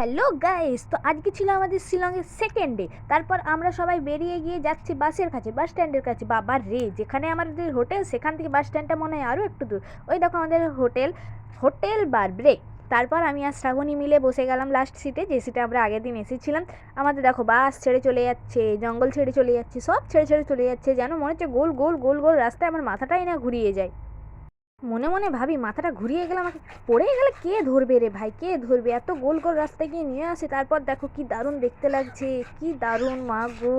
Hello guys, তো আজকে ছিল আমাদের শিলংয়ের সেকেন্ড ডে। তারপর আমরা সবাই বেরিয়ে গিয়ে যাচ্ছি বাসের কাছে, বাস স্ট্যান্ডের কাছে। বাবা রে, যেখানে আমাদের হোটেল সেখান থেকে বাস স্ট্যান্ডটা মনে হয় আরও একটু দূর। ওই দেখো আমাদের হোটেল, হোটেল বার ব্রেক। তারপর আমি আর শ্রাবণী মিলে বসে গেলাম লাস্ট সিটে, যে সিটে আমরা আগের দিন এসেছিলাম। আমাদের দেখো বাস ছেড়ে চলে যাচ্ছে, জঙ্গল ছেড়ে চলে যাচ্ছে, সব ছেড়ে ছেড়ে চলে যাচ্ছে, যেন মনে হচ্ছে গোল গোল গোল গোল রাস্তায় আমার মাথাটাই না ঘুরিয়ে যায়। মনে মনে ভাবি, মাথাটা ঘুরিয়ে গেলে আমাকে পড়ে গেলে কে ধরবে রে ভাই, কে ধরবে? এত গোল গোল রাস্তায় গিয়ে নিয়ে আসে। তারপর দেখো কি দারুণ দেখতে লাগছে, কি দারুণ, মা গো,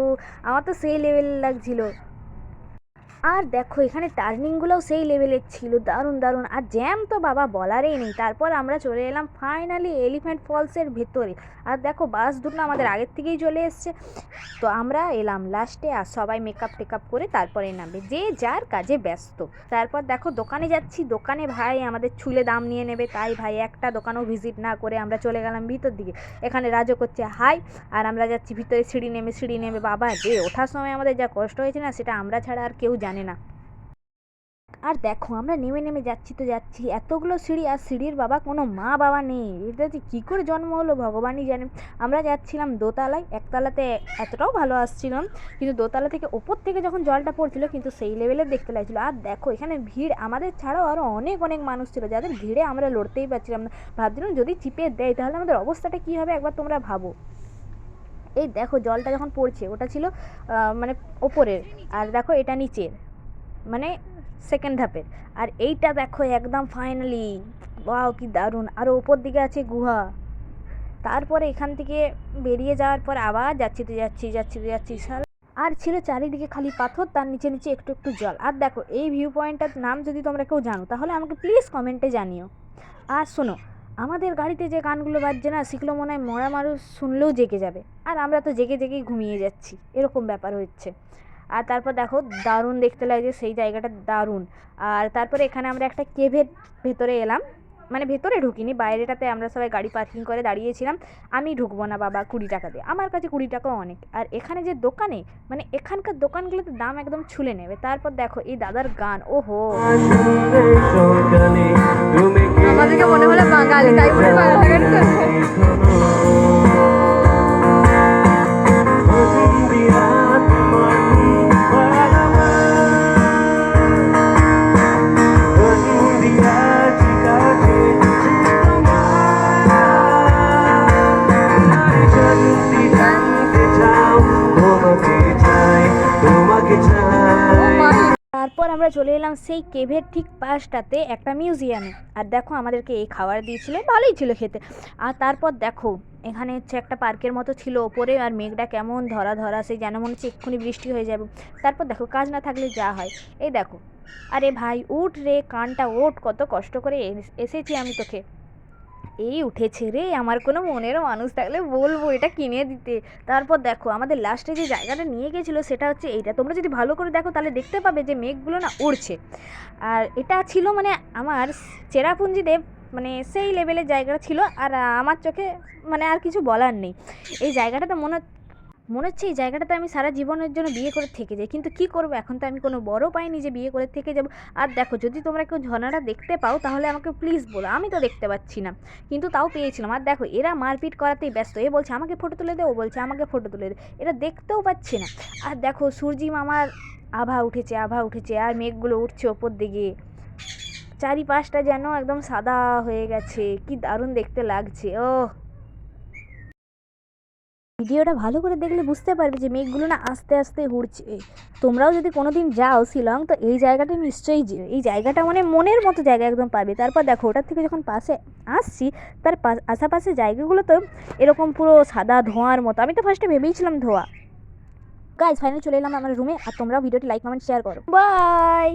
আমার তো সেই লেভেলের লাগছিল। আর দেখো এখানে টার্নিংগুলোও সেই লেভেলের ছিল, দারুণ দারুণ। আর জ্যাম তো বাবা বলারই নেই। তারপর আমরা চলে এলাম ফাইনালি এলিফ্যান্ট ফলসের ভেতরে। আর দেখো বাস দুটো আমাদের আগের থেকেই চলে এসছে। তো আমরা এলাম লাস্টে, আর সবাই মেকআপ টেকআপ করে তারপরে নামবে, যে যার কাজে ব্যস্ত। তারপর দেখো দোকানে যাচ্ছি, দোকানে ভাই আমাদের ছুলে দাম নিয়ে নেবে, তাই ভাই একটা দোকানও ভিজিট না করে আমরা চলে গেলাম ভিতর দিকে। এখানে রাজও করছে হাই, আর আমরা যাচ্ছি ভিতরে। সিঁড়ি নেমে বাবা রে, ওঠার সময় আমাদের যা কষ্ট হয়েছে না, সেটা আমরা ছাড়া আর কেউ জানে না। আর দেখো আমরা নেমে নেমে যাচ্ছি তো যাচ্ছি, এতগুলো সিঁড়ি, আর সিঁড়ির বাবা কোনো মা বাবা নেই। এটা যে কী করে জন্ম হলো ভগবানই জানে। আমরা যাচ্ছিলাম দোতলায়, একতলাতে এতটাও ভালো আসছিলাম, কিন্তু দোতলা থেকে ওপর থেকে যখন জলটা পড়ছিল, কিন্তু সেই লেভেলের দেখতে লাগছিলো। আর দেখো এখানে ভিড় আমাদের ছাড়াও আরও অনেক অনেক মানুষ ছিল, যাদের ভিড়ে আমরা লড়তেই পারছিলাম না। ভাবছিলাম যদি চিপে দেয় তাহলে আমাদের অবস্থাটা কী হবে, একবার তোমরা ভাবো। এই দেখো জলটা যখন পড়ছে, ওটা ছিল মানে ওপরের, আর দেখো এটা নিচের, মানে সেকেন্ড ধাপের। আর এইটা দেখো একদম ফাইনালি, ওয়াও কি দারুণ। আরও ওপর দিকে আছে গুহা। তারপরে এখান থেকে বেরিয়ে যাওয়ার পর আবার যাচ্ছি তো যাচ্ছি, যাচ্ছি তো যাচ্ছি, আর ছিল চারিদিকে খালি পাথর, তার নিচে নিচে একটু একটু জল। আর দেখো এই ভিউ পয়েন্টটার নাম যদি তোমরা কেউ জানো, তাহলে আমাকে প্লিজ কমেন্টে জানিও। আর শোনো, আমাদের গাড়িতে যে গানগুলো বাজছে না, সেগুলো মনে হয় মরা মানুষ শুনলেও জেগে যাবে, আর আমরা তো জেগে জেগেই ঘুমিয়ে যাচ্ছি, এরকম ব্যাপার হচ্ছে। আর তারপর দেখো দারুণ দেখতে লাগছে সেই জায়গাটা, দারুণ। আর তারপরে এখানে আমরা একটা কেভের ভেতরে এলাম, মানে ভেতরে ঢুকিনি, বাইরেটাতে আমরা সবাই গাড়ি পার্কিং করে দাঁড়িয়েছিলাম। আমি ঢুকবো না বাবা 20 টাকা দিয়ে, আমার কাছে 20 টাকাও অনেক। আর এখানে যে দোকানে, মানে এখানকার দোকানগুলোতে দাম একদম ছুলে নেবে। তারপর দেখো এই দাদার গান, ওহো, আমাদেরকে মনে হলো বাঙালি, তাই বলে বাংলা গান করছে। তারপর আমরা চলে এলাম সেই কেভের ঠিক পাশটাতে একটা মিউজিয়ামে। আর দেখো আমাদেরকে এই খাবার দিয়েছিল, ভালোই ছিল খেতে। আর তারপর দেখো এখানে হচ্ছে একটা পার্কের মতো ছিল ওপরে, আর মেঘটা কেমন ধরা ধরা, সেই যেন মনে হচ্ছে এক্ষুনি বৃষ্টি হয়ে যাবে। তারপর দেখো কাজ না থাকলে যা হয়, এই দেখো, আরে ভাই উঠ রে, কানটা ওঠ, কত কষ্ট করে এসেছি আমি তোকে। এই উঠেছে রে, আমার কোনো মনের মানুষ থাকলে বলবো এটা কিনে দিতে। তারপর দেখো আমাদের লাস্টে যে জায়গাটা নিয়ে গেছিলো, সেটা হচ্ছে এইটা। তোমরা যদি ভালো করে দেখো তাহলে দেখতে পাবে যে মেঘগুলো না উড়ছে। আর এটা ছিল মানে আমার চেরাপুঞ্জিতে, মানে সেই লেভেলের জায়গাটা ছিল। আর আমার চোখে মানে আর কিছু বলার নেই। এই জায়গাটাতে মনে হচ্ছে এই জায়গাটাতে আমি সারা জীবনের জন্য বিয়ে করে থেকে যাই, কিন্তু কি করবো, এখন তো আমি কোনো বড় পাইনি যে বিয়ে করে থেকে যাব। আর দেখো যদি তোমরা কেউ ঝর্ণাটা দেখতে পাও তাহলে আমাকে প্লিজ বলো, আমি তো দেখতে পাচ্ছি না, কিন্তু তাও পেয়েছিলাম। আর দেখো এরা মারপিট করাতেই ব্যস্ত, এ বলছে আমাকে ফটো তুলে দে, ও বলছে আমাকে ফটো তুলে দে, এরা দেখতেও পাচ্ছে না। আর দেখো সূর্যি মামার আভা উঠেছে, আভা উঠেছে, আর মেঘগুলো উঠছে ওপর দিকে, চারিপাশটা যেন একদম সাদা হয়ে গেছে, কি দারুণ দেখতে লাগছে। ও, ভিডিওটা ভালো করে দেখলে বুঝতে পারবে যে মেঘগুলো না আস্তে আস্তে উড়ছে। তোমরাও যদি কোনোদিন যাও শিলং, তো এই জায়গাটা নিশ্চয়ই যেও, এই জায়গাটা মানে মনের মতো জায়গা একদম পাবে। তারপর দেখো ওটার থেকে যখন পাশে আসছি, তার আশেপাশে জায়গাগুলো তো এরকম পুরো সাদা ধোঁয়ার মতো। আমি তো ফার্স্টে ভেবেইছিলাম ধোঁয়া। গাইজ ফাইনালি চলে এলাম আমার রুমে, আর তোমরাও ভিডিওটি লাইক কমেন্ট শেয়ার করো। বাই।